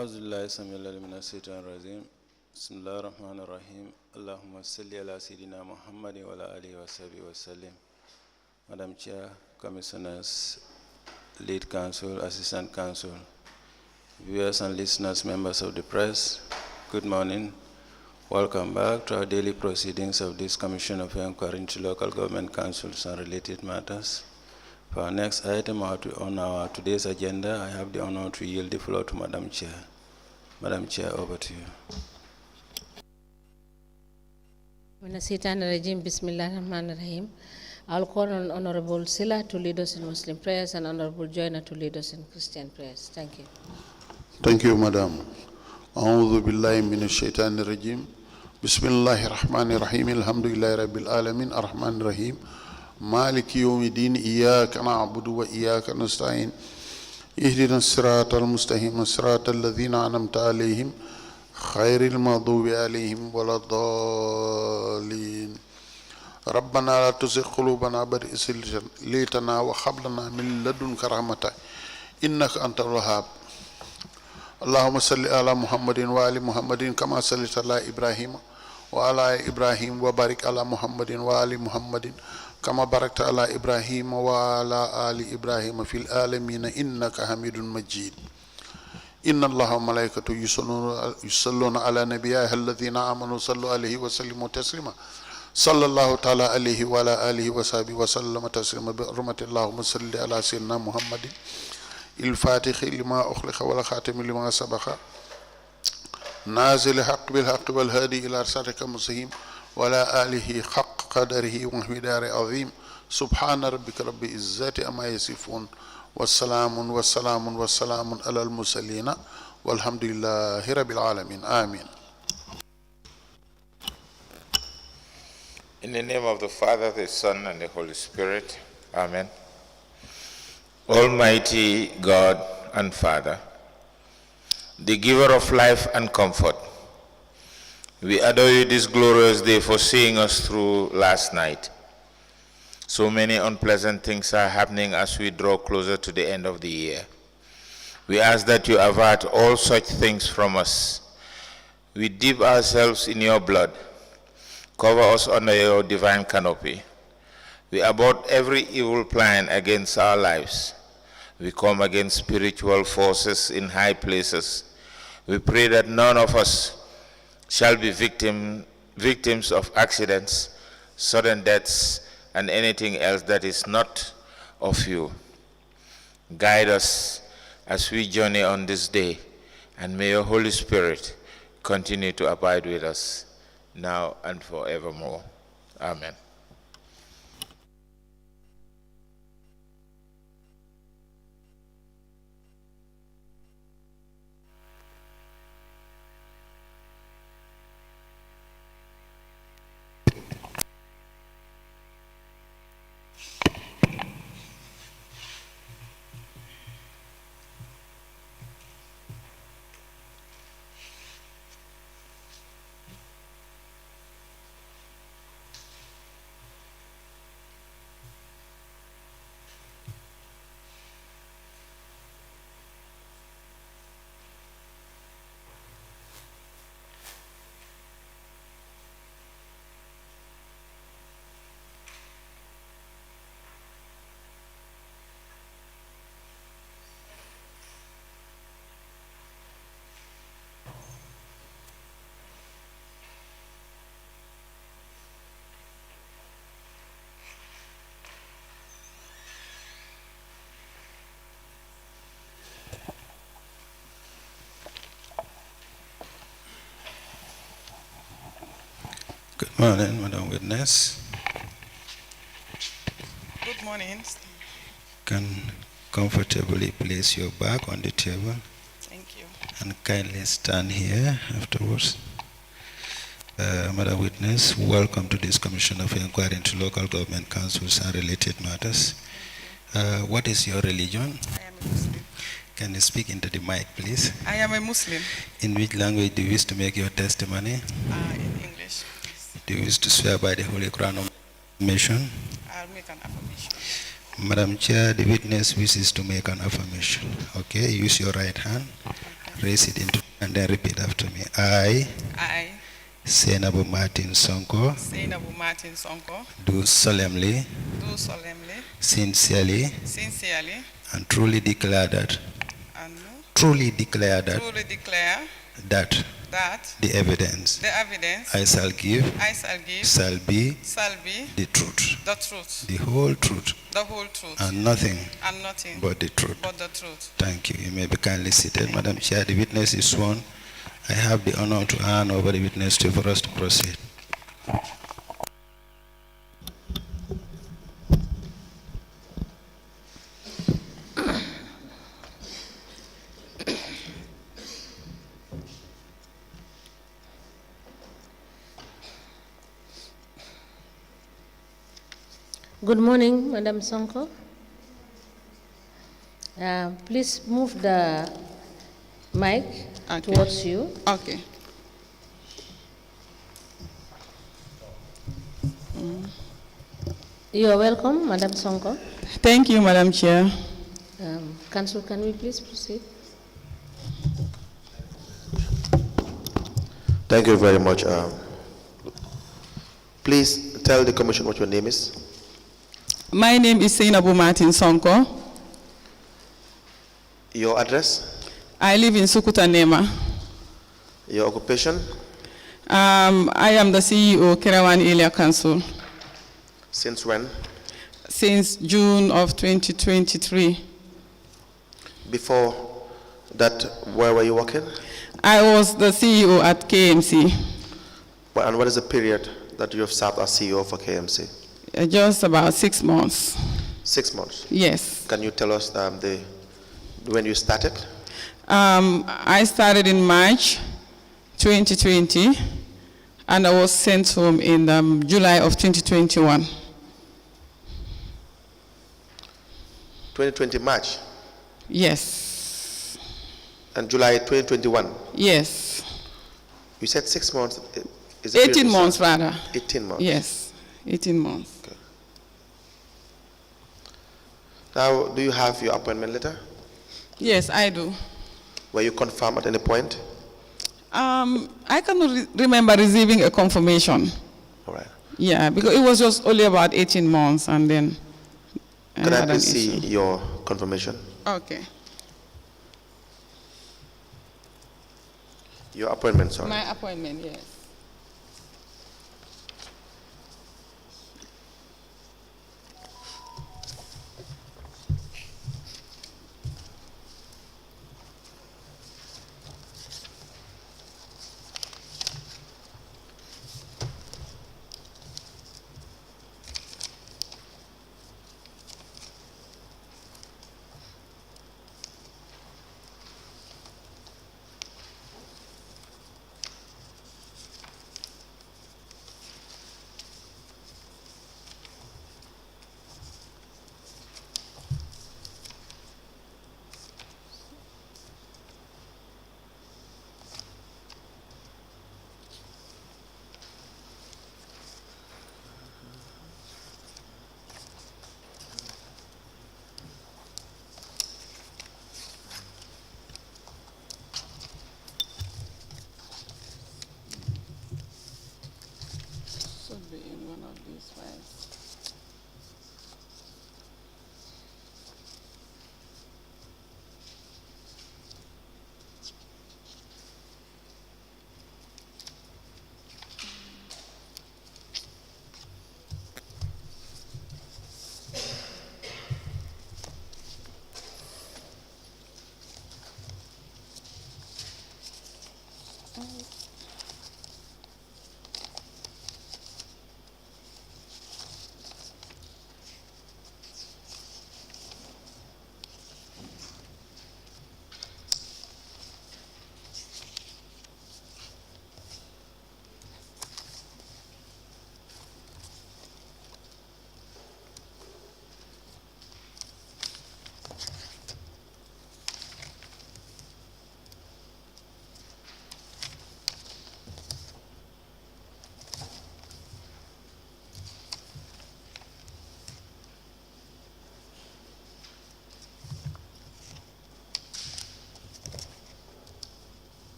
أعوذ بالله السميع العليم من الشيطان الرجيم بسم الله الرحمن الرحيم اللهم صل على سيدنا محمد وعلى آله وصحبه وسلم. Madam Chair, Commissioners, Lead Counsel, Assistant Counsel, viewers and listeners, members of the press, good morning. Welcome back to our daily proceedings of this Commission of Inquiry into Local Government Councils and related matters. For our next item on our today's agenda, I have the honor to yield the floor to Madam Chair. Madam Chair, over to you. Bismillahirrahmanirrahim. I'll call on Honorable Sila to lead us in Muslim prayers and Honorable Joyner to lead us in Christian prayers. Thank you. Thank you, Madam. أعوذ بالله من الشيطان الرجيم. بسم الله الرحمن الرحيم. الحمد لله رب العالمين الرحمن الرحيم. مالك يوم الدين إياك نعبد وإياك نستعين. اهدنا الصراط المستقيم صراط الذين أنعمت عليهم خير المغضوب عليهم ولا الضالين. ربنا لا تزغ قلوبنا بعد إذ هديتنا وهب لنا من لدنك رحمة إنك أنت الوهاب. اللهم صل على محمد وآل محمد كما صليت على إبراهيم وعلى إبراهيم وبارك على محمد وآل محمد كما باركت على إبراهيم وعلى آل إبراهيم في العالمين إنك حميد مجيد. إن الله وملائكته يصلون على نبيه الذين آمنوا صلوا عليه وسلموا تسليما. صلى الله تعالى عليه وعلى آله وصحبه وسلم تسليما بحرمة اللهم صل على سيدنا محمد الفاتح لما أخلق والخاتم لما سبق نازل الحق بالحق والهادي إلى صراطك المستقيم ولا آله حق قدره ومقداره عظيم. سبحان ربك رب العزة عما يصفون والسلام والسلام والسلام على المرسلين والحمد لله رب العالمين. آمين. In the name of the Father, the Son, and the Holy Spirit. Amen. Almighty God and Father, the giver of life and comfort, we adore you this glorious day for seeing us through last night. So many unpleasant things are happening as we draw closer to the end of the year. We ask that you avert all such things from us. We dip ourselves in your blood. Cover us under your divine canopy. We abort every evil plan against our lives. We come against spiritual forces in high places. We pray that none of us shall be victims of accidents, sudden deaths, and anything else that is not of you. Guide us as we journey on this day, and may your Holy Spirit continue to abide with us now and forevermore. Amen. Good morning, Madam Witness. Good morning. Can comfortably place your back on the table. Thank you. And kindly stand here afterwards. Madam Witness, welcome to this Commission of Inquiry into Local Government Councils and related matters. What is your religion? I am a Muslim. Can you speak into the mic, please? I am a Muslim. In which language do you wish to make your testimony? In English. Do you wish to swear by the Holy Quran of Affirmation? I'll make an affirmation. Madam Chair, the witness wishes to make an affirmation. Okay, use your right hand Raise it into and then repeat after me. I, I, Sainabou Martin Sonko, Sainabou Matin Sonko, do solemnly, do solemnly, sincerely, sincerely, and truly declare that, and truly declare that, truly declare that that the evidence the evidence I shall give shall be shall be the truth, the truth, the whole truth, the whole truth, and nothing and nothing but the truth. but the truth. Thank you. You may be kindly seated. Madam Chair, the witness is sworn. I have the honor to hand over the witness to you for us to proceed. Good morning, Madam Sonko. Please move the mic towards you. Okay. You are welcome, Madam Sonko. Thank you, Madam Chair. Council, can we please proceed? Thank you very much. Please tell the commission what your name is. My name is Sainabou Martin Sonko. Your address? I live in Sukuta Nema. Your occupation? I am the CEO, Kerewan Area Council. Since when? Since June of 2023. Before that, where were you working? I was the CEO at KMC. And what is the period that you have served as CEO for KMC? Just about 6 months. 6 months? Yes. Can you tell us when you started? I started in March 2020, and I was sent home in July of 2021. 2020 March? Yes. And July 2021? Yes. You said 6 months. Is 18 months, rather. 18 months? Yes, 18 months. Okay. Now, do you have your appointment letter? Yes, I do. Were you confirmed at any point? I cannot remember receiving a confirmation. All right. Yeah, because it was just only about 18 months, and then Can I please see your confirmation? Okay. Your appointment, sorry. My appointment, yes. Should be in one of these files.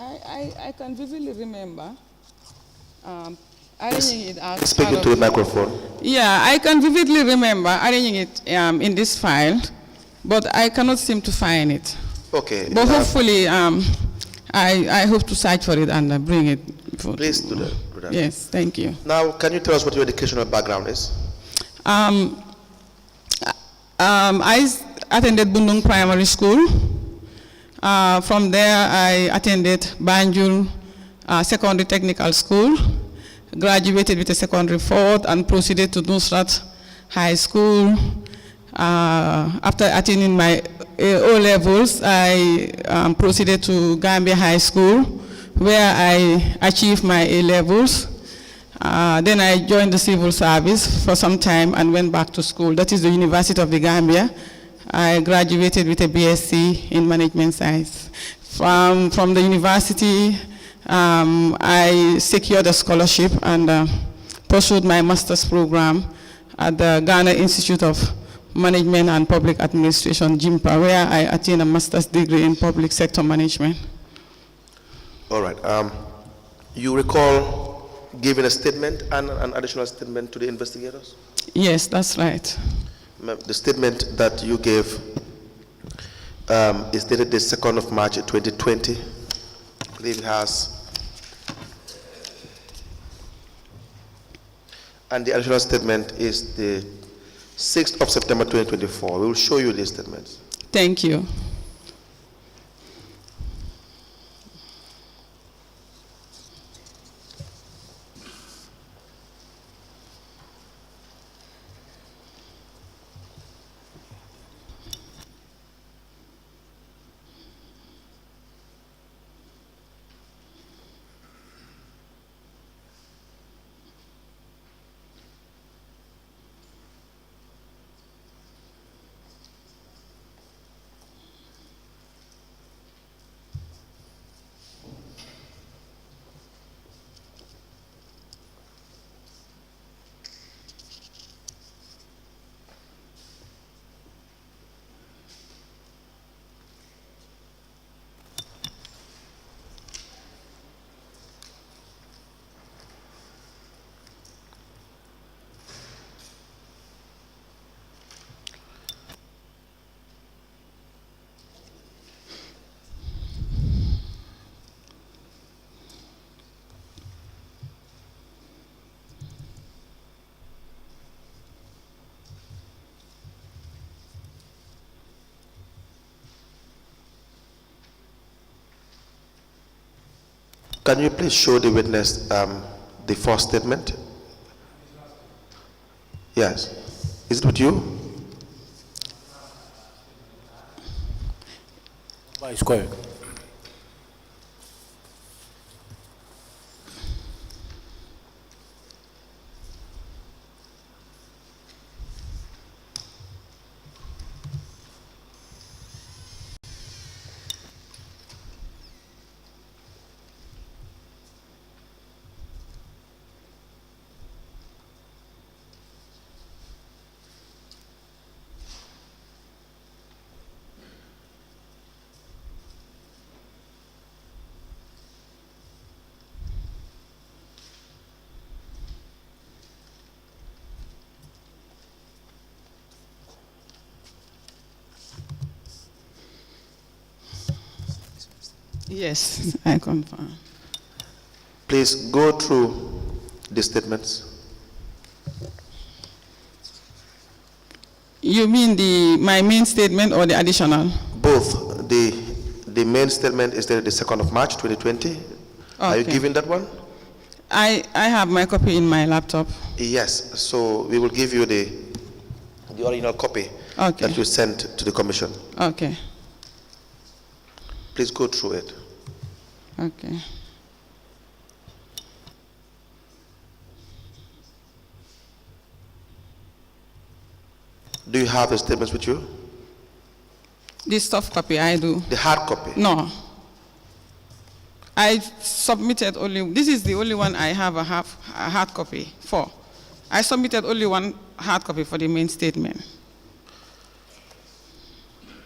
I can vividly remember arranging it out. Speak into the microphone. Yeah, I can vividly remember arranging it in this file, but I cannot seem to find it. Okay. But hopefully, I hope to search for it and bring it. Please do that. Yes, thank you. Now, can you tell us what your educational background is? I attended Bundung Primary School. From there, I attended Banjul Secondary Technical School, graduated with a secondary fourth, and proceeded to Nusrat High School. After attending my O-levels, I proceeded to Gambia High School, where I achieved my A-levels. Then I joined the civil service for some time and went back to school. That is the University of the Gambia. I graduated with a BSc in management science. From the university, I secured a scholarship and pursued my master's program at the Ghana Institute of Management and Public Administration, GIMPA, where I attained a master's degree in public sector management. All right. You recall giving a statement and an additional statement to the investigators? Yes, that's right. The statement that you gave is dated the 2nd of March 2020. I believe it has. And the additional statement is the 6th of September 2024. We will show you these statements. Thank you. Can you please show the witness the first statement? Yes. Is it with you? Vice Chair. Yes, I confirm. Please go through the statements. You mean my main statement or the additional? Both. The main statement is dated the 2nd of March 2020. Okay. Are you giving that one? I have my copy in my laptop. Yes, so we will give you the original copy that you sent to the commission. Okay. Please go through it. Okay. Do you have the statements with you? The soft copy, I do. The hard copy? No. I submitted only, this is the only one I have a hard copy for. I submitted only one hard copy for the main statement.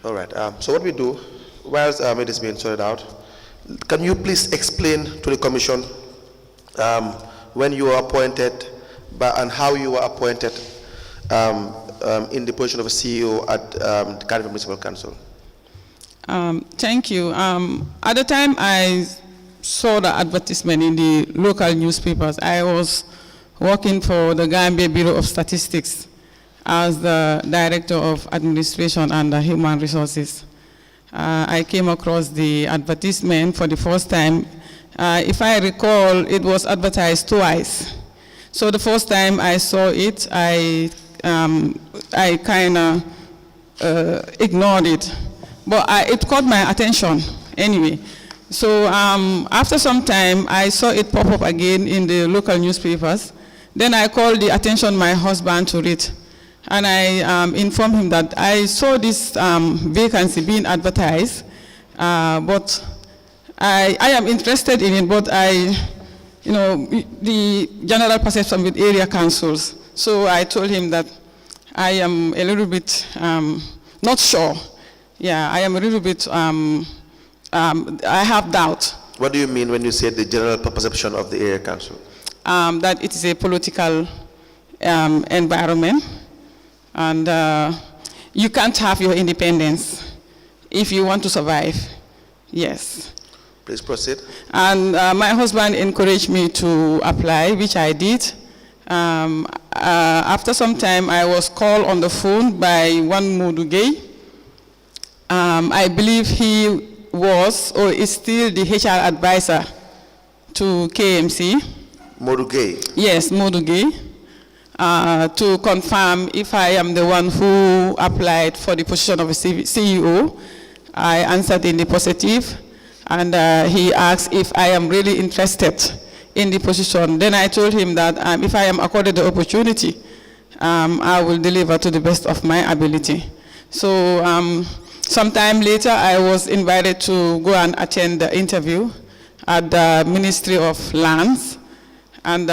All right. So what we do, whilst it is being sorted out, Can you please explain to the Commission when you were appointed and how you were appointed in the position of a CEO at the Cardiff Municipal Council? Thank you. At the time I saw the advertisement in the local newspapers, I was working for the Gambia Bureau of Statistics as the Director of Administration and Human Resources. I came across the advertisement for the first time. If I recall, it was advertised twice. So the first time I saw it, I kind of ignored it. But it caught my attention anyway. So after some time, I saw it pop up again in the local newspapers. Then I called the attention of my husband to it. And I informed him that I saw this vacancy being advertised, but I am interested in it, but the general perception with area councils. So I told him that I am a little bit not sure. Yeah, I am a little bit, I have doubt. What do you mean when you say the general perception of the area council? That it is a political environment, and you can't have your independence if you want to survive. Yes. Please proceed. And my husband encouraged me to apply, which I did. After some time, I was called on the phone by one Modugay. I believe he was or is still the HR advisor to KMC. Modugay? Yes, Modugay. To confirm if I am the one who applied for the position of a CEO. I answered in the positive, and he asked if I am really interested in the position. Then I told him that if I am accorded the opportunity, I will deliver to the best of my ability. So sometime later, I was invited to go and attend the interview at the Ministry of Lands and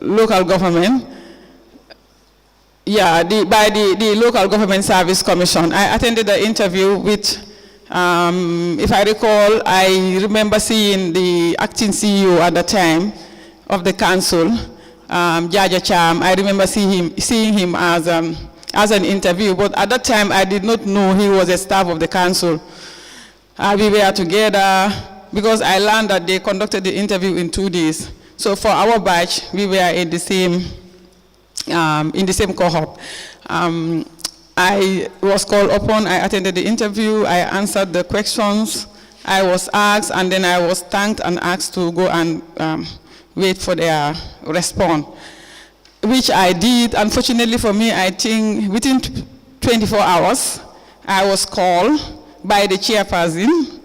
local government. Yeah, by the Local Government Service Commission. I attended the interview with, if I recall, I remember seeing the acting CEO at the time of the council, Jaja Cham. I remember seeing him as an interview, but at that time I did not know he was a staff of the council. We were together because I learned that they conducted the interview in 2 days. So for our batch, we were in the same cohort. I was called upon, I attended the interview, I answered the questions I was asked, and then I was thanked and asked to go and wait for their response, which I did. Unfortunately for me, I think within 24 hours, I was called by the chairperson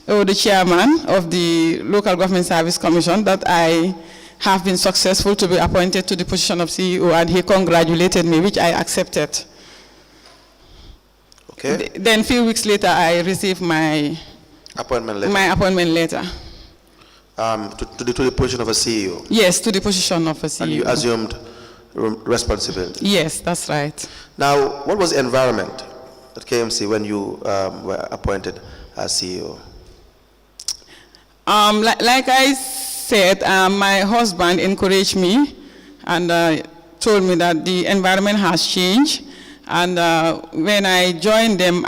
or the chairman of the Local Government Service Commission that I have been successful to be appointed to the position of CEO, and he congratulated me, which I accepted. Okay. Then a few weeks later, I received my appointment letter. To the position of a CEO? Yes, to the position of a CEO. And you assumed responsibility? Yes, that's right. Now, what was the environment at KMC when you were appointed as CEO? Like I said, my husband encouraged me and told me that the environment has changed. And when I joined them,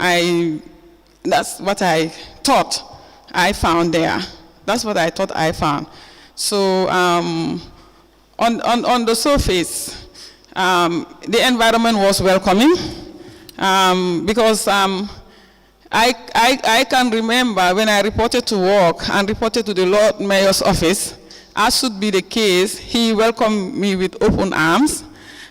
that's what I thought I found there. That's what I thought I found. So on the surface, the environment was welcoming because I can remember when I reported to work and reported to the Lord Mayor's office, as should be the case, he welcomed me with open arms,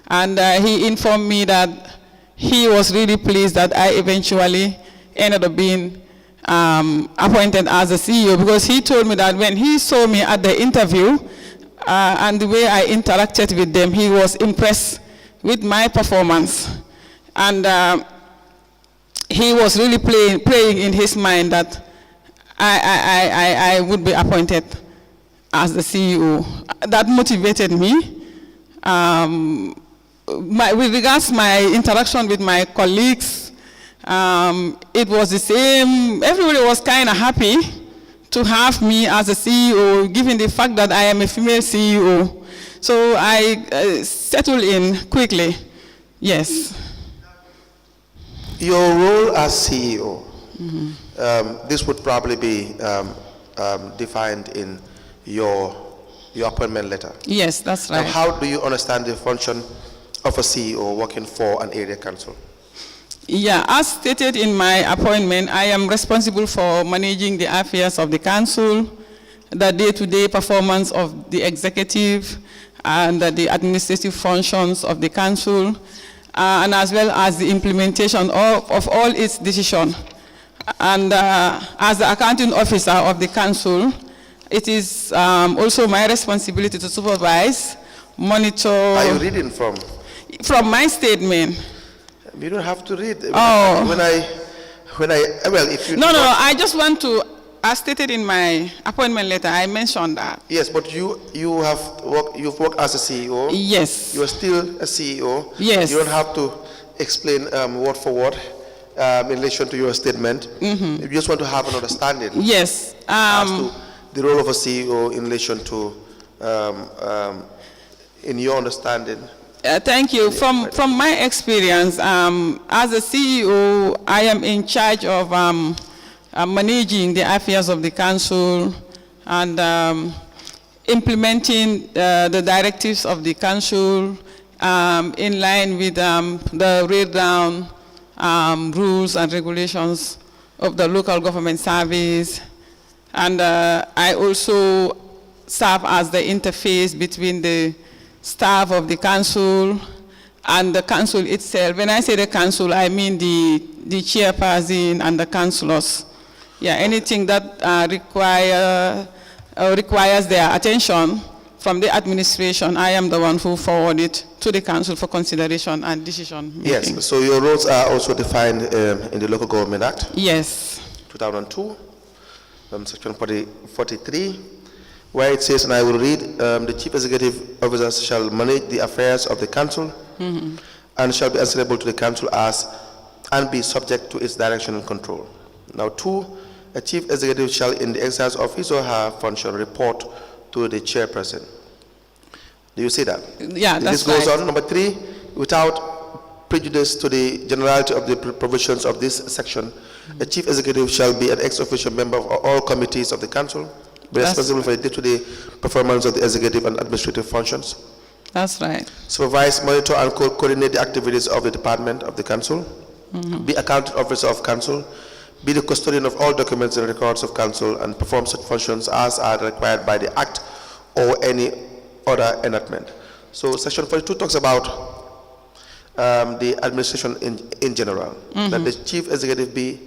and he informed me that he was really pleased that I eventually ended up being appointed as a CEO, because he told me that when he saw me at the interview and the way I interacted with them, he was impressed with my performance. And he was really praying in his mind that I would be appointed as the CEO. That motivated me. With regards to my interaction with my colleagues, It was the same. Everybody was kind of happy to have me as a CEO, given the fact that I am a female CEO. So I settled in quickly. Yes. Your role as CEO, this would probably be defined in your appointment letter. Yes, that's right. Now, how do you understand the function of a CEO working for an area council? Yeah, as stated in my appointment, I am responsible for managing the affairs of the council, the day-to-day performance of the executive, and the administrative functions of the council, and as well as the implementation of all its decisions. And as the accounting officer of the council, it is also my responsibility to supervise, monitor. Are you reading from? From my statement. You don't have to read. Oh. Well, if you. No, I just want to, as stated in my appointment letter, I mentioned that. Yes, but you've worked as a CEO. Yes. You are still a CEO. Yes. You don't have to explain word for word in relation to your statement. You just want to have an understanding. Yes. As to the role of a CEO in relation to, in your understanding. Thank you. From my experience, as a CEO, I am in charge of managing the affairs of the council and implementing the directives of the council in line with the laid down rules and regulations of the local government service. And I also serve as the interface between the staff of the council and the council itself. When I say the council, I mean the chairperson and the councillors. Yeah, anything that requires their attention from the administration, I am the one who forward it to the council for consideration and decision making. Yes, so your roles are also defined in the Local Government Act? Yes. 2002, section 43, where it says, and I will read, the chief executive officers shall manage the affairs of the council and shall be answerable to the council and be subject to its direction and control. Now, 2, a chief executive shall, in the exercise of his or her function, report to the chairperson. Do you see that? Yeah, that's right. This goes on. Number 3, without prejudice to the generality of the provisions of this section, a chief executive shall be an ex-officio member of all committees of the council, be responsible for the day-to-day performance of the executive and administrative functions. That's right. Supervise, monitor, and coordinate the activities of the department of the council. Be accounting officer of council. Be the custodian of all documents and records of council, and perform such functions as are required by the Act or any other enactment. So Section 42 talks about the administration in general, that the chief executive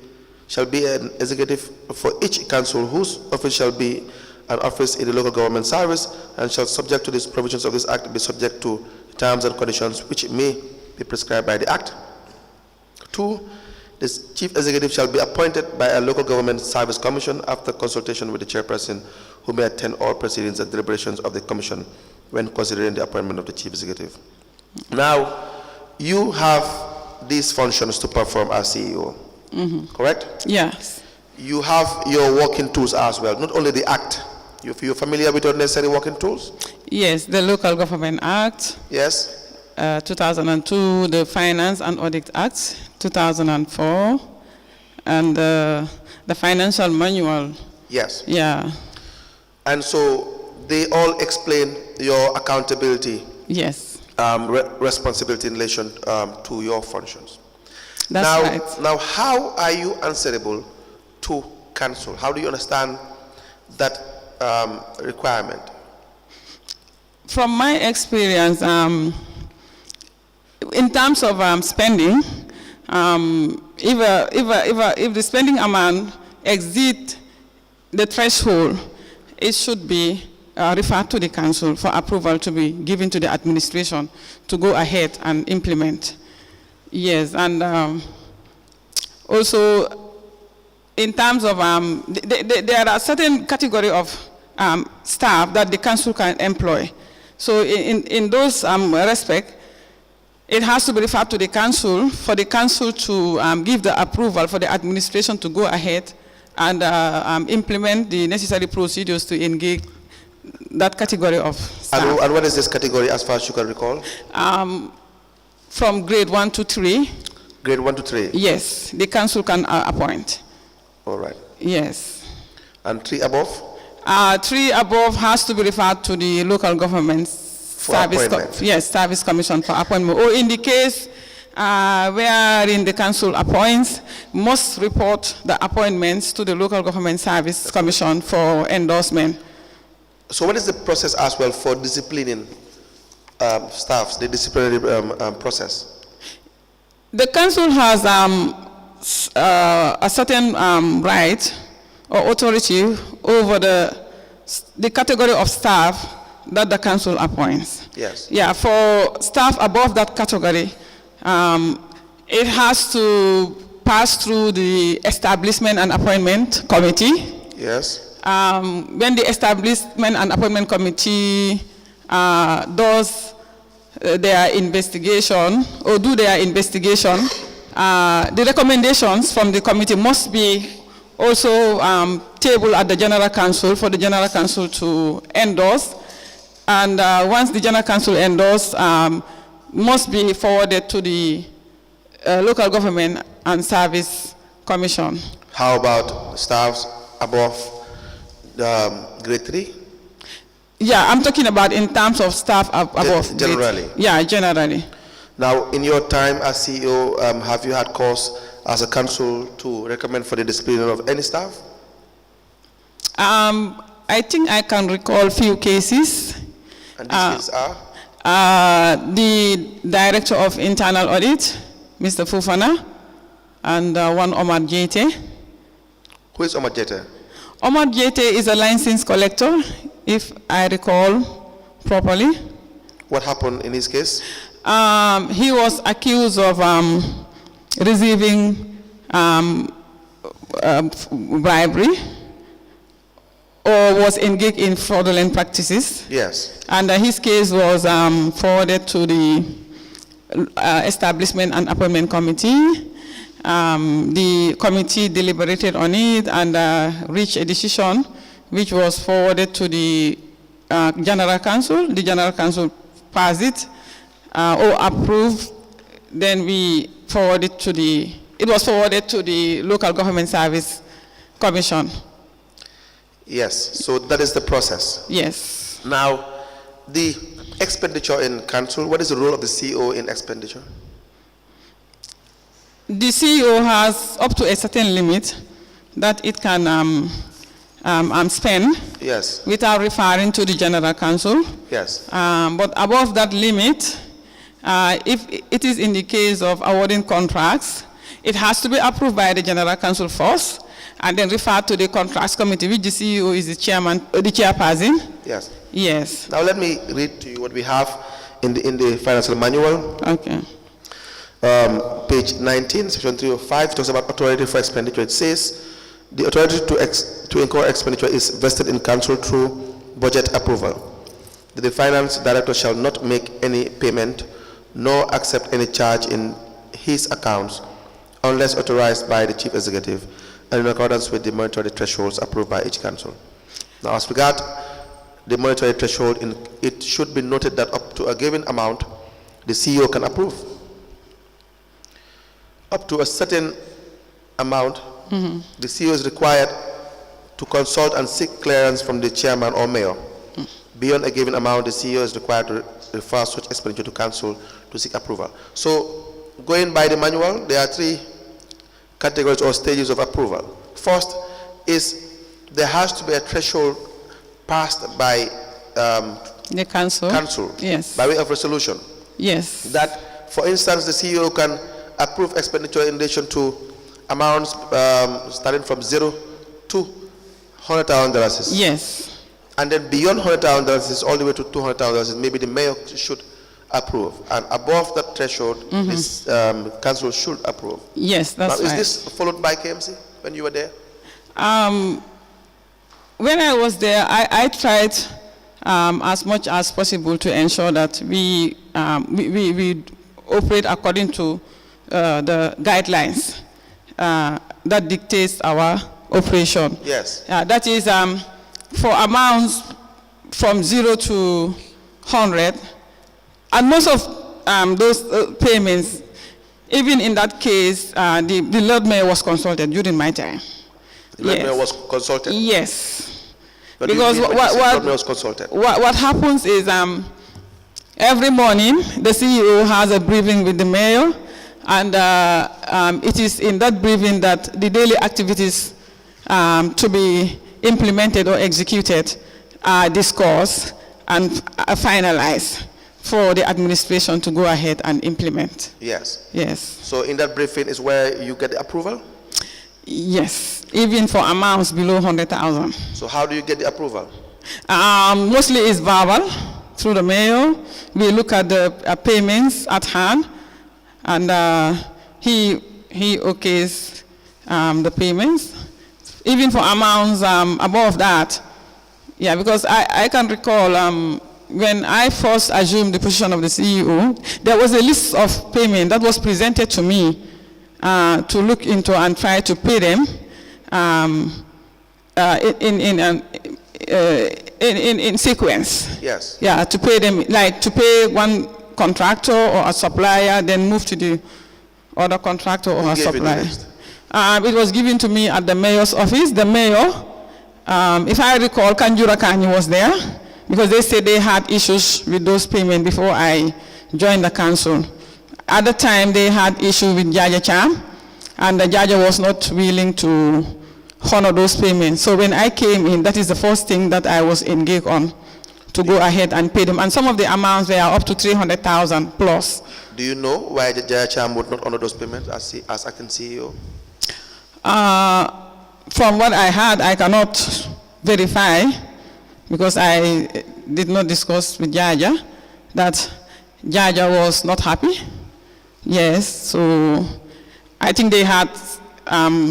shall be an executive for each council whose office shall be an office in the local government service and shall, subject to these provisions of this Act, be subject to terms and conditions which may be prescribed by the Act. 2, the chief executive shall be appointed by a local government service commission after consultation with the chairperson, who may attend all proceedings and deliberations of the commission when considering the appointment of the chief executive. Now, you have these functions to perform as CEO, correct? Yes. You have your working tools as well, not only the Act. You're familiar with your necessary working tools? Yes, the Local Government Act. Yes. 2002, the Finance and Audit Act, 2004, and the Financial Manual. Yes. Yeah. And so they all explain your accountability. Yes. Responsibility in relation to your functions. That's right. Now, how are you answerable to council? How do you understand that requirement? From my experience, in terms of spending, if the spending amount exceeds the threshold, it should be referred to the council for approval to be given to the administration to go ahead and implement. Yes, and also in terms of, there are certain category of staff that the council can employ. So in those respects, it has to be referred to the council for the council to give the approval for the administration to go ahead and implement the necessary procedures to engage that category of staff. And what is this category as far as you can recall? From grade 1 to 3. Grade 1 to 3? Yes, the council can appoint. All right. Yes. And 3 above? 3 above has to be referred to the local government service commission for appointment. Or in the case wherein the council appoints, must report the appointments to the local government service commission for endorsement. So what is the process as well for disciplining staffs, the disciplinary process? The council has a certain right or authority over the category of staff that the council appoints. Yes. Yeah, for staff above that category, it has to pass through the establishment and appointment committee. Yes. When the establishment and appointment committee does their investigation or do their investigation, the recommendations from the committee must be also tabled at the general council for the general council to endorse. And once the general council endorses, must be forwarded to the local government and service commission. How about staffs above grade 3? Yeah, I'm talking about in terms of staff above. Generally? Yeah, generally. Now, in your time as CEO, have you had cause as a council to recommend for the discipline of any staff? I think I can recall few cases. And these cases are? The Director of Internal Audit, Mr. Fufana, and one Omar Jete. Who is Omar Jete? Omar Jete is a license collector, if I recall properly. What happened in his case? He was accused of receiving bribery or was engaged in fraudulent practices. Yes. And his case was forwarded to the establishment and appointment committee. The committee deliberated on it and reached a decision which was forwarded to the general council. The general council passed it or approved. Then we forwarded it was forwarded to the local government service commission. Yes, so that is the process. Yes. Now, the expenditure in council, what is the role of the CEO in expenditure? The CEO has up to a certain limit that it can spend. Yes. Without referring to the general council. Yes. But above that limit, if it is in the case of awarding contracts, it has to be approved by the general council first, and then referred to the contracts committee, which the CEO is the chairman, the chairperson. Yes. Yes. Now let me read to you what we have in the financial manual. Okay. Page 19, section 305, talks about authority for expenditure. It says, the authority to incur expenditure is vested in council through budget approval. The finance director shall not make any payment nor accept any charge in his accounts unless authorized by the chief executive and in accordance with the monetary thresholds approved by each council. Now, as regard the monetary threshold, it should be noted that up to a given amount, the CEO can approve. Up to a certain amount, the CEO is required to consult and seek clearance from the chairman or mayor. Beyond a given amount, the CEO is required to refer such expenditure to council to seek approval. So, going by the manual, there are 3 categories or stages of approval. First is there has to be a threshold passed by the council. Yes. By way of resolution. Yes. That, for instance, the CEO can approve expenditure in relation to amounts starting from $0 to $100,000. Yes. And then beyond $100,000 all the way to $200,000, maybe the mayor should approve. And above that threshold, this council should approve. Yes, that's now, is right. this followed by KMC when you were there? When I was there, I tried as much as possible to ensure that we operate according to the guidelines that dictates our operation. Yes. That is for amounts from 0 to 100, and most of those payments, even in that case, the Lord Mayor was consulted during my time. The Lord Mayor was consulted? Yes. What because Lord Mayor was consulted? What happens is every morning the CEO has a briefing with the mayor, and it is in that briefing that the daily activities to be implemented or executed are discussed and finalized for the administration to go ahead and implement. Yes. Yes. So in that briefing is where you get the approval? Yes, even for amounts below 100,000. So how do you get the approval? Mostly it's verbal through the mayor. We look at the payments at hand, and he okays the payments. Even for amounts above that, yeah, because I can recall when I first assumed the position of the CEO, there was a list of payment that was presented to me to look into and try to pay them in sequence. Yes. Yeah, to pay them, like to pay one contractor or a supplier, then move to the other contractor or a supplier. It was given to me at the mayor's office. The mayor, if I recall, Kanjura Kani was there, because they said they had issues with those payments before I joined the council. At the time, they had issue with Jaja Cham, and the Jaja was not willing to honor those payments. So when I came in, that is the first thing that I was engaged on, to go ahead and pay them. And some of the amounts were up to 300,000 plus. Do you know why the Jaja Cham would not honor those payments as acting CEO? From what I had, I cannot verify, because I did not discuss with Jaja that Jaja was not happy. Yes, so I think they had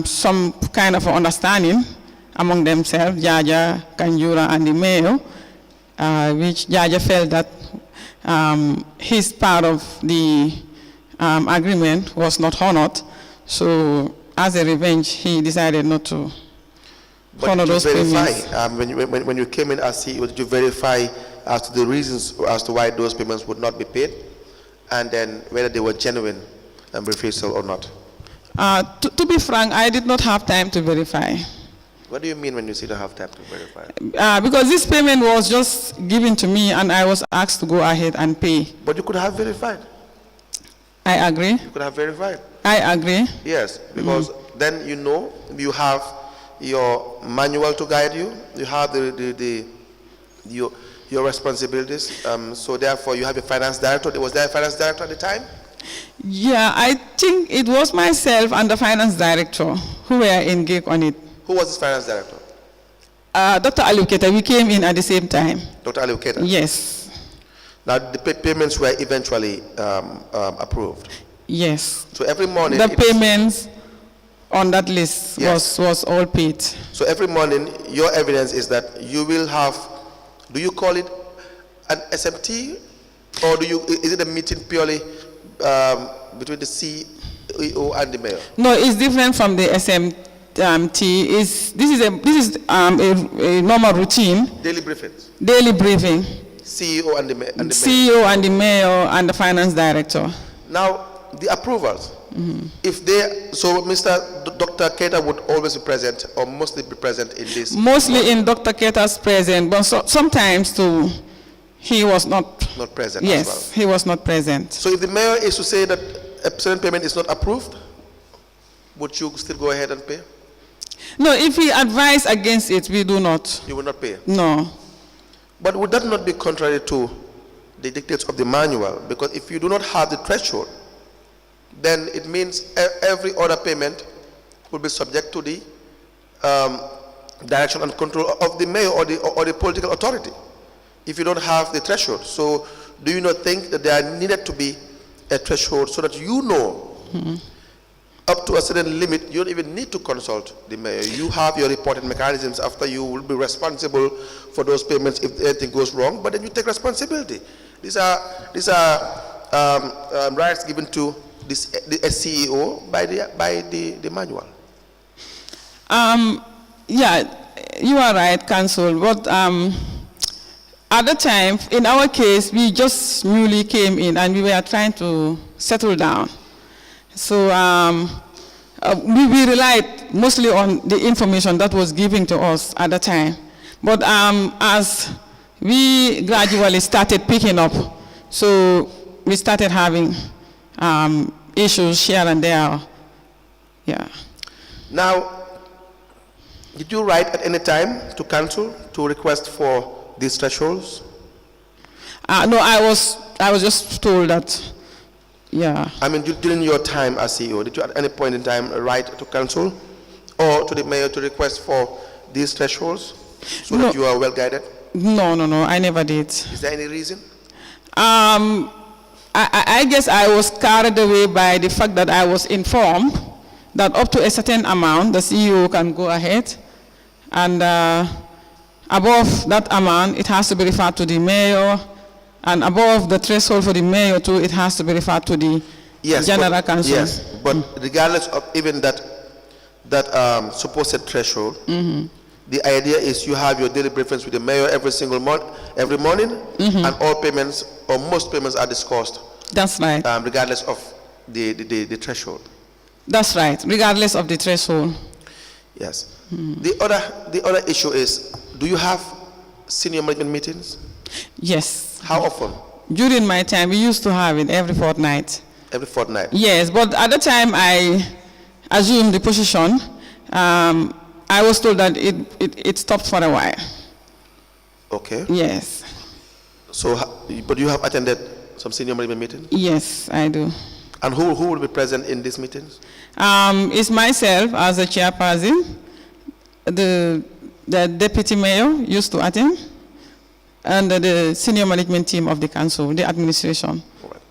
some kind of understanding among themselves, Jaja, Kanjura, and the mayor, which Jaja felt that his part of the agreement was not honored. So as a revenge, he decided not to honor those payments. When you came in as CEO, did you verify as to the reasons as to why those payments would not be paid, and then whether they were genuine and refusal or not? To be frank, I did not have time to verify. What do you mean when you say you don't have time to verify? Because this payment was just given to me, and I was asked to go ahead and pay. But you could have verified. I agree. You could have verified. I agree. Yes, because then you know you have your manual to guide you. You have your responsibilities. So therefore, you have a finance director. Was there a finance director at the time? Yeah, I think it was myself and the finance director who were engaged on it. Who was this finance director? Dr. Aluketa. We came in at the same time. Dr. Aluketa? Yes. Now, the payments were eventually approved? Yes. So every morning... The payments on that list was all paid. So every morning, your evidence is that you will have, do you call it an SMT? Or is it a meeting purely between the CEO and the mayor? No, it's different from the SMT. This is a normal routine. Daily briefings? Daily briefing. CEO and the mayor? CEO and the mayor and the finance director. Now, the approvals, if they, so Dr. Keita would always be present, or mostly be present in this? Mostly in Dr. Keita's present, but sometimes too, he was not present. Yes, as well. He was not present. So if the mayor is to say that a certain payment is not approved, would you still go ahead and pay? No, if he advised against it, we do not. You will not pay? No. But would that not be contrary to the dictates of the manual? Because if you do not have the threshold, then it means every other payment will be subject to the direction and control of the mayor or the political authority, if you don't have the threshold. So do you not think that there needed to be a threshold so that you know up to a certain limit, you don't even need to consult the mayor. You have your reporting mechanisms. After, you will be responsible for those payments if anything goes wrong, but then you take responsibility. These are rights given to this the CEO by the manual? Yeah, you are right, Council. But at the time, in our case, we just newly came in and we were trying to settle down. So we relied mostly on the information that was given to us at the time. But as we gradually started picking up, so we started having issues here and there. Yeah. Now, did you write at any time to council to request for these thresholds? No, I was just told that. Yeah. I mean, during your time as CEO, did you at any point in time write to council or to the mayor to request for these thresholds so that you are well guided? No, I never did. Is there any reason? I guess I was carried away by the fact that I was informed that up to a certain amount, the CEO can go ahead, and above that amount, it has to be referred to the mayor, and above the threshold for the mayor too, it has to be referred to the general council. Yes, but regardless of even that supposed threshold, the idea is you have your daily briefings with the mayor every morning, and all payments or most payments are discussed. That's right. Regardless of the threshold. That's right. Regardless of the threshold. Yes. The other issue is, do you have senior management meetings? Yes. How often? During my time, we used to have it every fortnight. Every fortnight? Yes, but at the time I assumed the position, I was told that it stopped for a while. Okay. Yes. So, but you have attended some senior management meetings? Yes, I do. And who will be present in these meetings? It's myself as a chairperson, the deputy mayor used to attend, and the senior management team of the council, the administration. All right.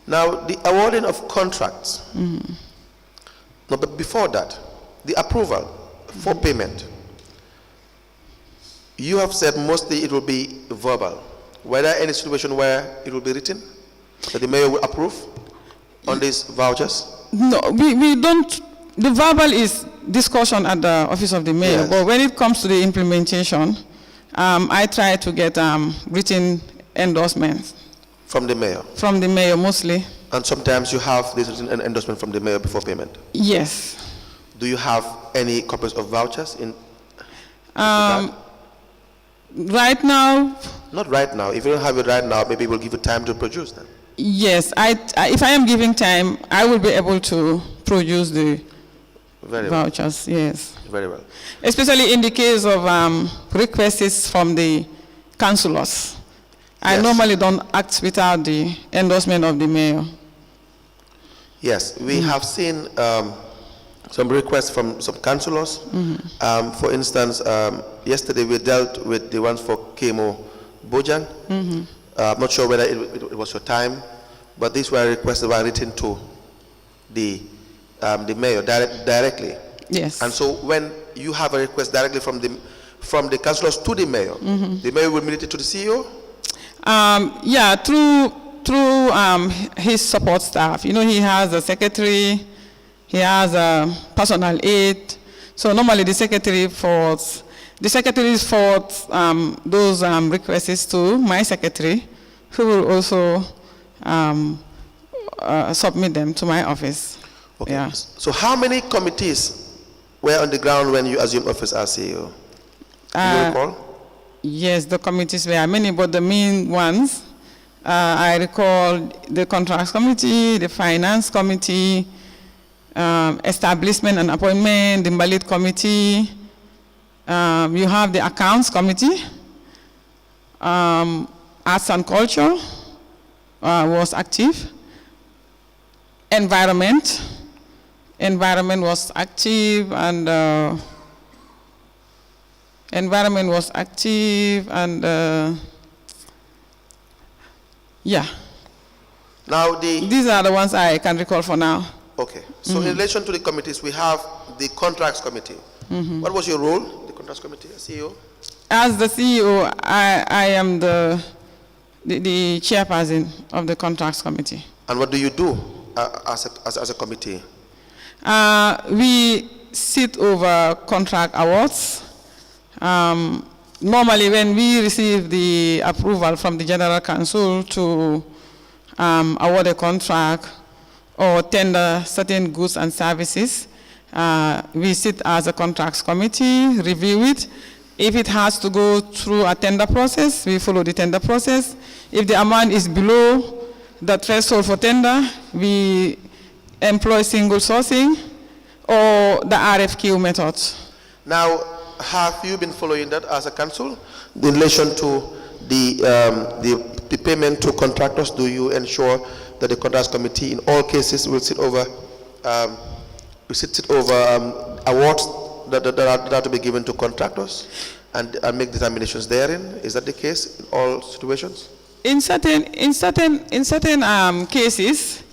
Now, the awarding of contracts. No, but before that, the approval for payment. You have said mostly it will be verbal. Were there any situation where it will be written that the mayor will approve on these vouchers? No, we don't. The verbal is discussion at the office of the mayor, Yes. but when it comes to the implementation, I try to get written endorsements. From the mayor? From the mayor mostly. And sometimes you have this written endorsement from the mayor before payment? Yes. Do you have any copies of vouchers in right now? Not right now. If you don't have it right now, maybe we'll give you time to produce them. Yes, if I am giving time, I will be able to produce the vouchers, yes. Very well. Especially in the case of requests from the councillors. I normally don't act without the endorsement of the mayor. Yes, we have seen some requests from some councillors. For instance, yesterday we dealt with the ones for KMO Bojan. I'm not sure whether it was your time, but these were requests that were written to the mayor directly. Yes. And so when you have a request directly from the councillors to the mayor will immediately to the CEO? Yeah, through his support staff. You know, he has a secretary, he has a personal aide. So normally the secretary forwards those requests to my secretary, who will also submit them to my office. Okay. Yeah. So how many committees were on the ground when you assumed office as CEO? Do you recall? Yes, the committees were many, but the main ones, I recall the contracts committee, the finance committee, establishment and appointment, the ballot committee, you have the accounts committee, arts and culture was active, environment was active, and yeah. Now these are the ones I can recall for now. Okay. So in relation to the committees, we have the contracts committee. What was your role, the contracts committee, as CEO? As the CEO, I am the the chairperson of the contracts committee. And what do you do as a committee? We sit over contract awards. Normally, when we receive the approval from the General Council to award a contract or tender certain goods and services, we sit as a contracts committee, review it. If it has to go through a tender process, we follow the tender process. If the amount is below the threshold for tender, we employ single sourcing or the RFQ method. Now, have you been following that as a council in relation to the payment to contractors? Do you ensure that the contracts committee in all cases will sit over awards that are to be given to contractors and make determinations therein? Is that the case in all situations? In certain cases,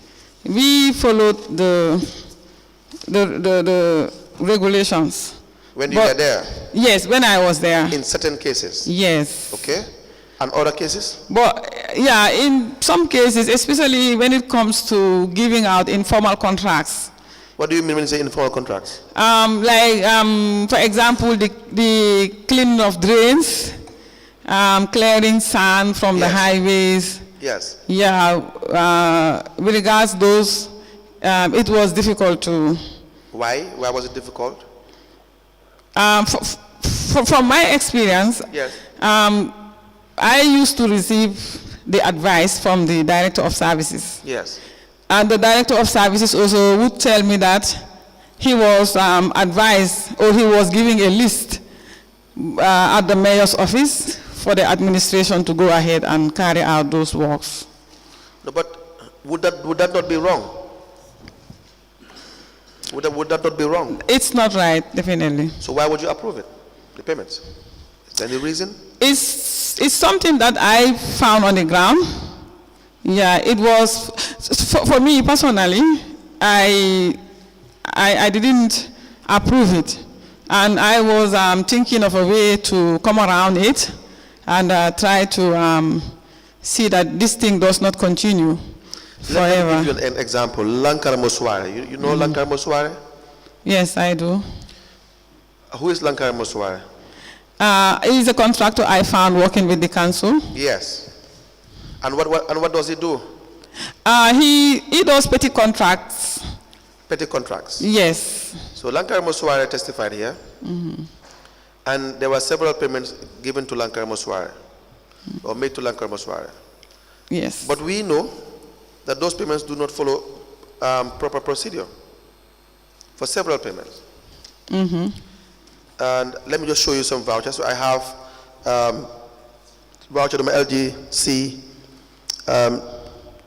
we followed the regulations. When you were there? Yes, when I was there. In certain cases? Yes. Okay. And other cases? But yeah, in some cases, especially when it comes to giving out informal contracts. What do you mean when you say informal contracts? For example, the cleaning of drains, clearing sand from the highways. Yes. Yeah, with regards to those, it was difficult to. Why? Why was it difficult? From my experience, yes. I used to receive the advice from the Director of Services. Yes. And the Director of Services also would tell me that he was advised, or he was giving a list at the mayor's office for the administration to go ahead and carry out those works. No, but would that not be wrong? Would that not be wrong? It's not right, definitely. So why would you approve it, the payments? Is there any reason? It's something that I found on the ground. Yeah, it was, for me personally, I didn't approve it. And I was thinking of a way to come around it and try to see that this thing does not continue forever. Let me give you an example. Lankara Mosware. You know Lankara Mosware? Yes, I do. Who is Lankara Mosware? He is a contractor I found working with the council. Yes. And what does he do? He does petty contracts. Petty contracts? Yes. So Lankara Mosware testified here. Mm-hmm. And there were several payments given to Lankara Mosware, or made to Lankara Mosware. Yes. But we know that those payments do not follow proper procedure for several payments. Mm-hmm. And let me just show you some vouchers. So I have voucher number LGC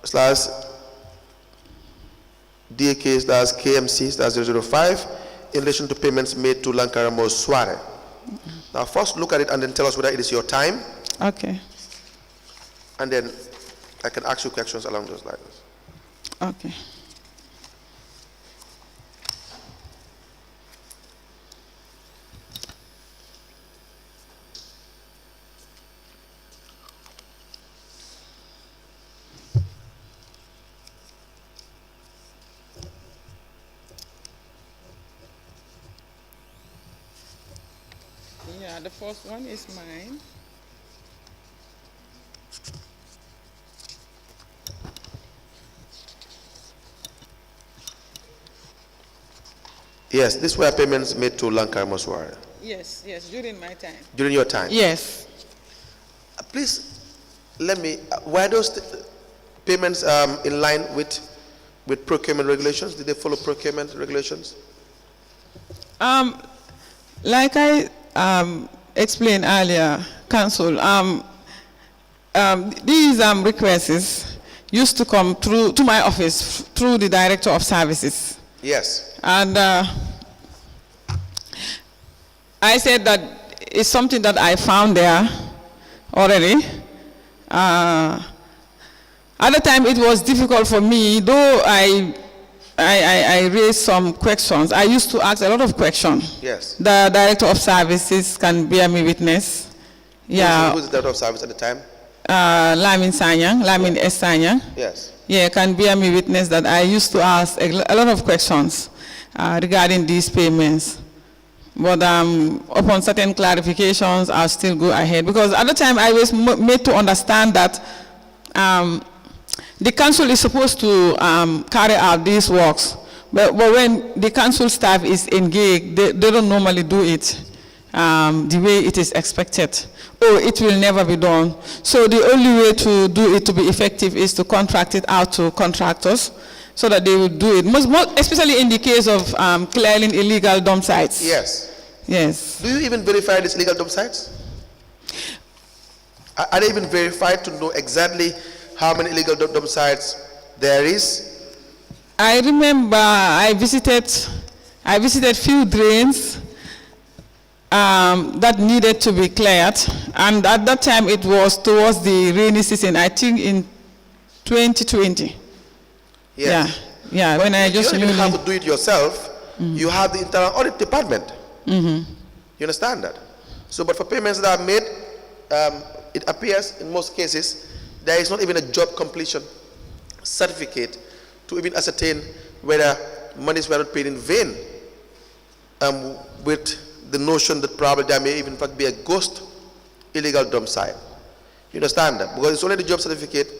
slash DAK slash KMC slash 005 in relation to payments made to Lankara Mosware. Now first look at it and then tell us whether it is your time. Okay. And then I can ask you questions along those lines. Okay. Yeah, the first one is mine. Yes, these were payments made to Lankara Mosware. Yes, during my time. During your time? Yes. Please, let me, were those payments in line with procurement regulations? Did they follow procurement regulations? Like I explained earlier, Council, these requests used to come through to my office through the Director of Services. Yes. And I said that it's something that I found there already. At the time, it was difficult for me, though I raised some questions. I used to ask a lot of questions. Yes. The Director of Services can bear me witness. Yeah. Who was the Director of Service at the time? Lamin Sanyang, Lamin S. Sanyang. Yes. Yeah, can bear me witness that I used to ask a lot of questions regarding these payments. But upon certain clarifications, I'll still go ahead. Because at the time, I was made to understand that the council is supposed to carry out these works. But when the council staff is engaged, they don't normally do it the way it is expected. Or it will never be done. So the only way to do it to be effective is to contract it out to contractors so that they will do it, especially in the case of clearing illegal dump sites. Yes. Yes. Do you even verify these illegal dump sites? Are they even verified to know exactly how many illegal dump sites there is? I remember I visited few drains that needed to be cleared, and at that time it was towards the rainy season, I think in 2020. Yes. Yeah, when I just you don't even have to do it yourself. You have the internal audit department. You understand that? So, but for payments that are made, it appears in most cases there is not even a job completion certificate to even ascertain whether monies were not paid in vain, with the notion that probably there may even in fact be a ghost illegal dump site. You understand that? Because it's only the job certificate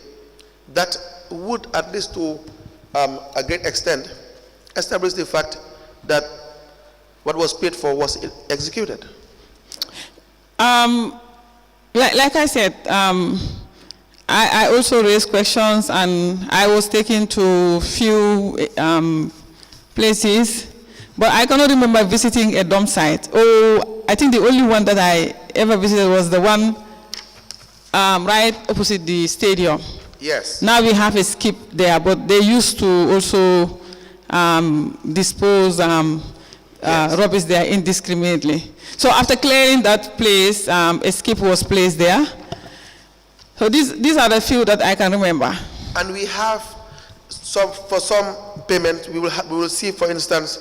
that would, at least to a great extent, establish the fact that what was paid for was executed. Like I said, I also raised questions, and I was taken to few places, but I cannot remember visiting a dump site. Oh, I think the only one that I ever visited was the one right opposite the stadium. Yes. Now we have a skip there, but they used to also dispose rubbish there indiscriminately. So after clearing that place, a skip was placed there. So these are the few that I can remember. And we have for some payment, we will see, for instance,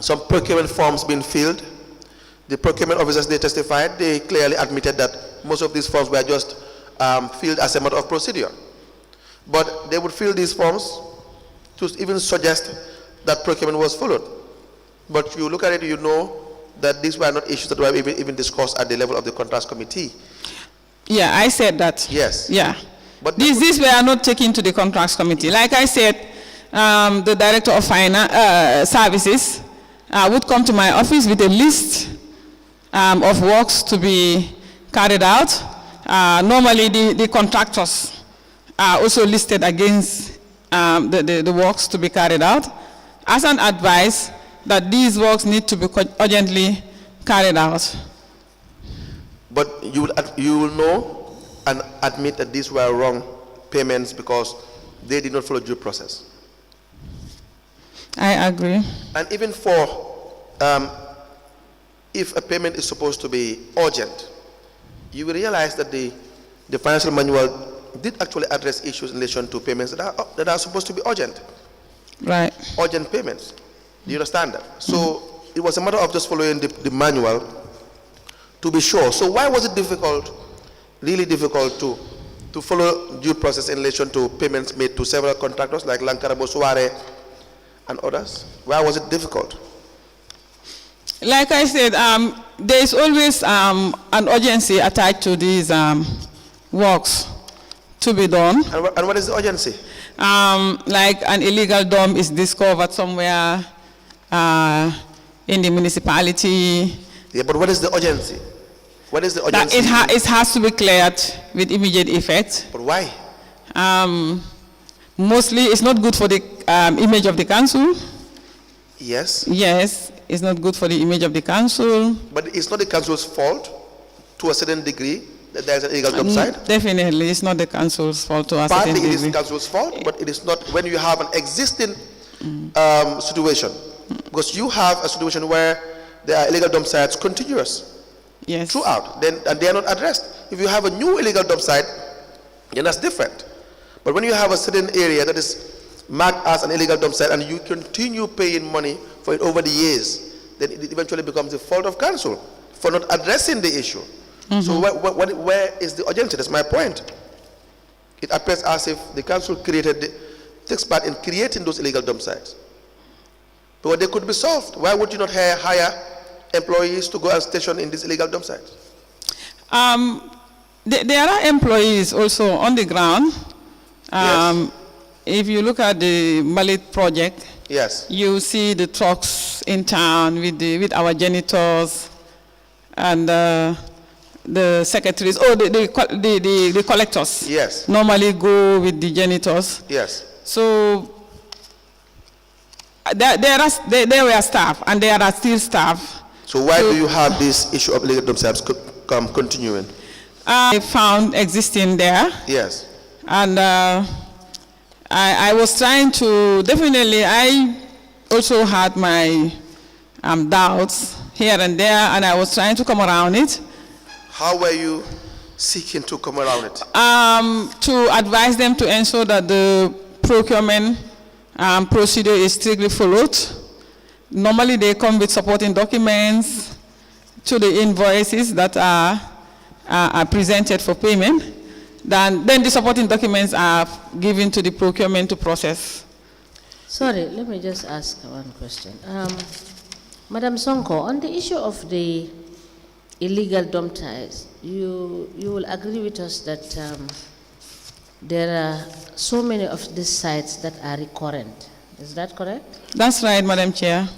some procurement forms being filled. The procurement officers, they testified, they clearly admitted that most of these forms were just filled as a matter of procedure. But they would fill these forms to even suggest that procurement was followed. But you look at it, you know that these were not issues that were even discussed at the level of the contracts committee. Yeah, I said that. Yes. Yeah. But these were not taken to the contracts committee. Like I said, the director of services would come to my office with a list of works to be carried out. Normally, the contractors are also listed against the works to be carried out as an advice that these works need to be urgently carried out. But you will know and admit that these were wrong payments because they did not follow due process. I agree. And even for, if a payment is supposed to be urgent, you will realize that the financial manual did actually address issues in relation to payments that are supposed to be urgent. Right. Urgent payments. Do you understand that? So it was a matter of just following the manual to be sure. So why was it difficult, really difficult to follow due process in relation to payments made to several contractors like Lankarabo Suare and others? Why was it difficult? Like I said, there is always an urgency attached to these works to be done. And what is the urgency? Like an illegal dump is discovered somewhere in the municipality. Yeah, but what is the urgency? What is the urgency? It has to be cleared with immediate effect. But why? Mostly, it's not good for the image of the council. Yes. Yes, it's not good for the image of the council. But it's not the council's fault, to a certain degree, that there is an illegal dump site? Definitely, it's not the council's fault to a certain degree. Partly it is the council's fault, but it is not when you have an existing situation. Because you have a situation where there are illegal dump sites continuous. Yes. Throughout, and they are not addressed. If you have a new illegal dump site, then that's different. But when you have a certain area that is marked as an illegal dump site and you continue paying money for it over the years, then it eventually becomes the fault of council for not addressing the issue. So where is the urgency? That's my point. It appears as if the council takes part in creating those illegal dump sites. But they could be solved. Why would you not hire employees to go and station in these illegal dump sites? There are employees also on the ground. Yes. If you look at the Malit project, Yes. you see the trucks in town with our janitors and the secretaries, the collectors. Yes. Normally go with the janitors. Yes. So there were staff, and there are still staff. So why do you have this issue of illegal dump sites continuing? I found existing there. Yes. And I was trying to, definitely, I also had my doubts here and there, and I was trying to come around it. How were you seeking to come around it? To advise them to ensure that the procurement procedure is strictly followed. Normally they come with supporting documents to the invoices that are presented for payment. Then the supporting documents are given to the procurement to process. Sorry, let me just ask one question. Madam Sonko, on the issue of the illegal dump sites, you will agree with us that there are so many of these sites that are recurrent. Is that correct? That's right, Madam Chair.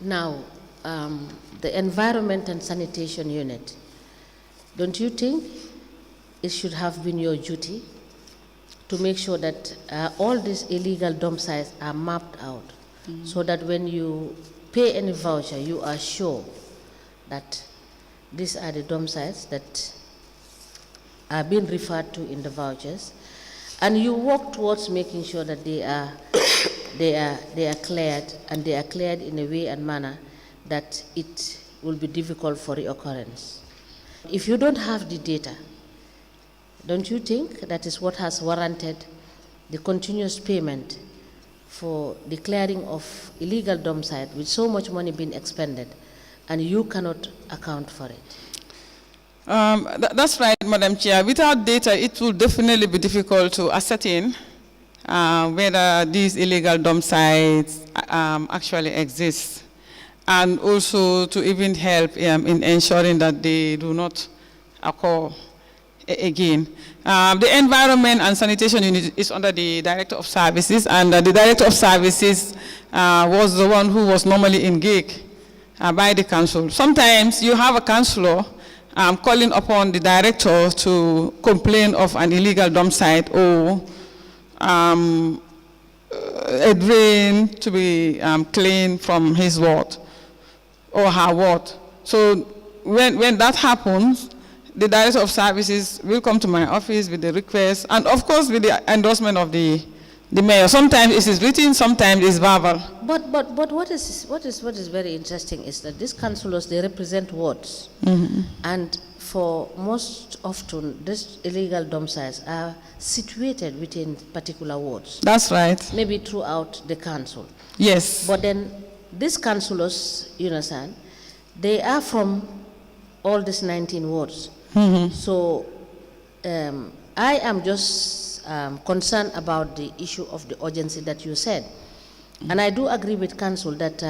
Now, the Environment and Sanitation Unit, don't you think it should have been your duty to make sure that all these illegal dump sites are mapped out, so that when you pay any voucher, you are sure that these are the dump sites that are being referred to in the vouchers, and you work towards making sure that they are cleared, and they are cleared in a way and manner that it will be difficult for reoccurrence. If you don't have the data, don't you think that is what has warranted the continuous payment for the clearing of illegal dump sites with so much money being expended, and you cannot account for it? That's right, Madam Chair. Without data, it will definitely be difficult to ascertain whether these illegal dump sites actually exist, and also to even help in ensuring that they do not occur again. The Environment and Sanitation Unit is under the Director of Services, and the Director of Services was the one who was normally engaged by the council. Sometimes you have a councillor calling upon the director to complain of an illegal dump site or a drain to be cleaned from his ward or her ward. So when that happens, the Director of Services will come to my office with the request, and of course with the endorsement of the mayor. Sometimes it is written, sometimes it's verbal. But what is very interesting is that these councillors, they represent wards, and for most often these illegal dump sites are situated within particular wards. That's right. Maybe throughout the council. Yes. But then these councillors, you understand, they are from all these 19 wards. So I am just concerned about the issue of the urgency that you said. And I do agree with council that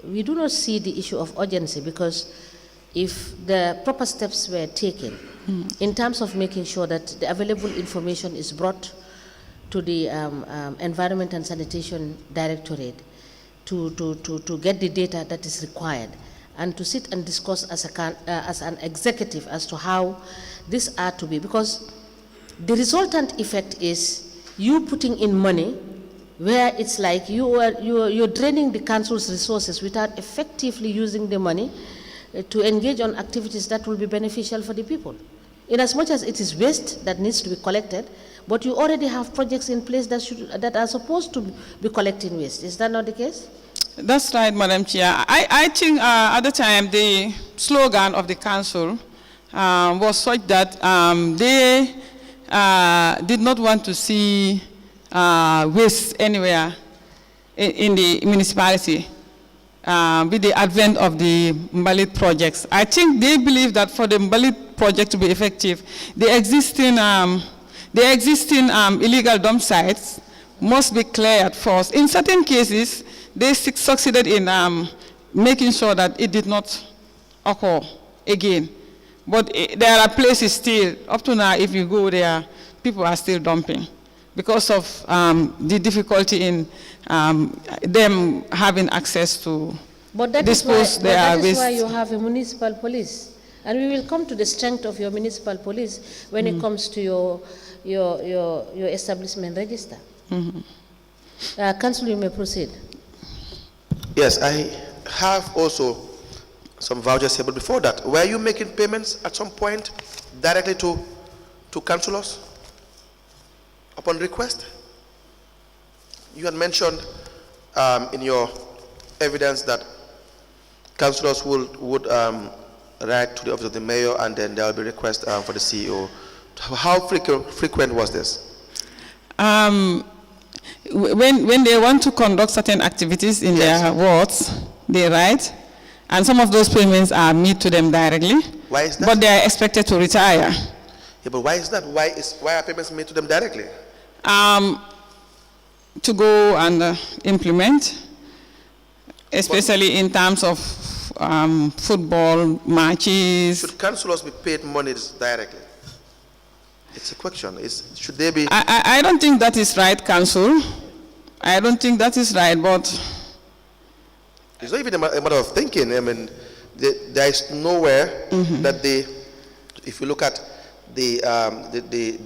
we do not see the issue of urgency, because if the proper steps were taken in terms of making sure that the available information is brought to the Environment and Sanitation Directorate to get the data that is required, and to sit and discuss as an executive as to how these are to be, because the resultant effect is you putting in money where it's like you're draining the council's resources without effectively using the money to engage on activities that will be beneficial for the people. In as much as it is waste that needs to be collected, but you already have projects in place that are supposed to be collecting waste. Is that not the case? That's right, Madam Chair. I think at the time the slogan of the council was such that they did not want to see waste anywhere in the municipality. with the advent of the Mbalit projects. I think they believe that for the Mbalit project to be effective, the existing illegal dump sites must be cleared first. In certain cases, they succeeded in making sure that it did not occur again. But there are places still, up to now, if you go there, people are still dumping because of the difficulty in them having access to dispose their waste. That is why you have a municipal police. And we will come to the strength of your municipal police when it comes to your establishment register. Councillor, you may proceed. Yes, I have also some vouchers here, but before that, were you making payments at some point directly to councillors upon request? You had mentioned in your evidence that councillors would write to the office of the mayor, and then there will be a request for the CEO. How frequent was this? When they want to conduct certain activities in their wards, they write, and some of those payments are made to them directly. Why is that? But they are expected to retire. Yeah, but why is that? Why are payments made to them directly? To go and implement, especially in terms of football matches. Should councillors be paid money directly? It's a question. Should they be? I don't think that is right, Council. I don't think that is right, but it's not even a matter of thinking. I mean, there is nowhere that if you look at the